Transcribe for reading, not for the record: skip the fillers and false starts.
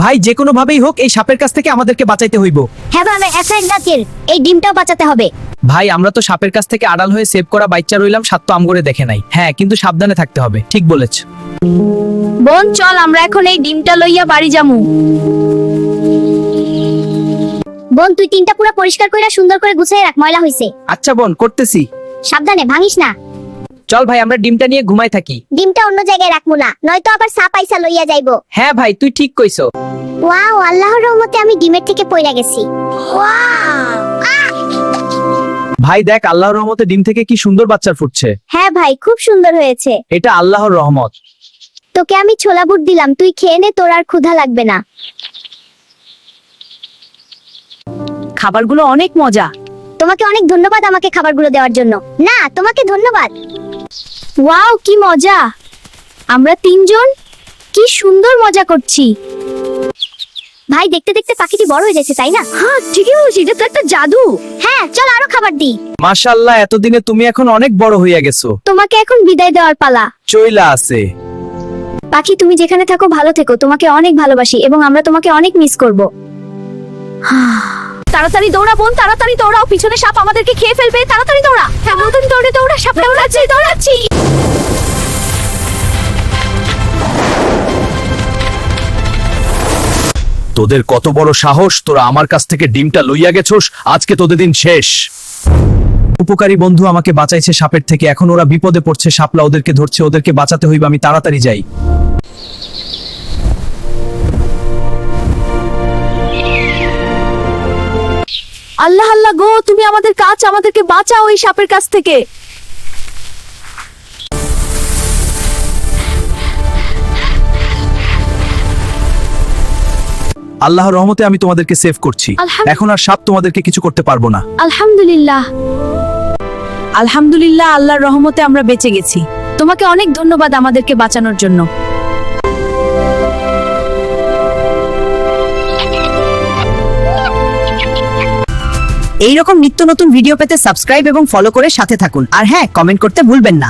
ভাই যে কোনো ভাবেই হোক এই সাপের কাছ থেকে আমাদেরকে বাঁচাইতে হইব। হ্যাঁ ভাই এফএনডাকের এই ডিমটাও বাঁচাতে হবে। ভাই আমরা তো সাপের কাছ থেকে আড়াল হয়ে সেভ করা বাচ্চা রইলাম, সাপ তো আমগরে দেখে নাই। হ্যাঁ কিন্তু সাবধানে থাকতে হবে। ঠিক বলেছ। বোন চল আমরা এখন এই ডিমটা লইয়া বাড়ি যামু। বোন তুই তিনটা পুরো পরিষ্কার কইরা সুন্দর করে গুছিয়ে রাখ, ময়লা হইছে। আচ্ছা বোন করতেছি। সাবধানে ভাঙিস না। চল ভাই আমরা ডিমটা নিয়ে ঘুমাই থাকি। ডিমটা অন্য জায়গায় রাখমু না, নয়তো আবার সাপ আইসা লইয়া যাইবো। হ্যাঁ ভাই তুই ঠিক কইছো। ওয়াও আল্লাহর রহমতে আমি ডিমের থেকে পইড়া গেছি। ওয়াও ভাই দেখ আল্লাহর রহমতে ডিম থেকে কি সুন্দর বাচ্চা ফুটছে। হ্যাঁ ভাই খুব সুন্দর হয়েছে। এটা আল্লাহর রহমত। তোকে আমি ছোলা বুট দিলাম, তুই খেয়ে নে, তোর আর ক্ষুধা লাগবে না। খাবারগুলো অনেক মজা। তোমাকে অনেক ধন্যবাদ আমাকে খাবারগুলো দেওয়ার জন্য। না তোমাকে ধন্যবাদ। ওয়াও কি মজা, আমরা তিনজন কি সুন্দর মজা করছি। ভাই দেখতে দেখতে পাখিটি বড় হয়ে যাচ্ছে তাই না? হ্যাঁ ঠিকই বলছিস, এটা তো একটা জাদু। হ্যাঁ চল আরো খাবার দিই। মাশাআল্লাহ এতদিনে তুমি এখন অনেক বড় হইয়া গেছো। তোমাকে এখন বিদায় দেওয়ার পালা। চইলা আছে। পাখি তুমি যেখানে থাকো ভালো থেকো, তোমাকে অনেক ভালোবাসি এবং আমরা তোমাকে অনেক মিস করব। তাড়াতাড়ি দৌড়া বোন, তাড়াতাড়ি দৌড়াও, পিছনে সাপ আমাদেরকে খেয়ে ফেলবে। তাড়াতাড়ি দৌড়া। হ্যাঁ বোন দৌড়ে দৌড়া, সাপ দৌড়াচ্ছি দৌড়াচ্ছি। তোদের কত বড় সাহস, তোরা আমার কাছ থেকে ডিমটা লইয়া গেছোস, আজকে তোদের দিন শেষ। উপকারী বন্ধু আমাকে বাঁচাইছে সাপের থেকে, এখন ওরা বিপদে পড়ছে, সাপলা ওদেরকে ধরছে, ওদেরকে বাঁচাতে হইবে, আমি তাড়াতাড়ি যাই। আল্লাহ আল্লাহ গো, তুমি আমাদের কাছে, আমাদেরকে বাঁচাও এই সাপের কাছ থেকে। আল্লাহর রহমতে আমি তোমাদেরকে সেভ করছি। এখন আর সাপ তোমাদেরকে কিছু করতে পারবো না। আলহামদুলিল্লাহ আলহামদুলিল্লাহ, আল্লাহর রহমতে আমরা বেঁচে গেছি। তোমাকে অনেক ধন্যবাদ আমাদেরকে বাঁচানোর জন্য। এইরকম নিত্য নতুন ভিডিও পেতে সাবস্ক্রাইব এবং ফলো করে সাথে থাকুন। আর হ্যাঁ, কমেন্ট করতে ভুলবেন না।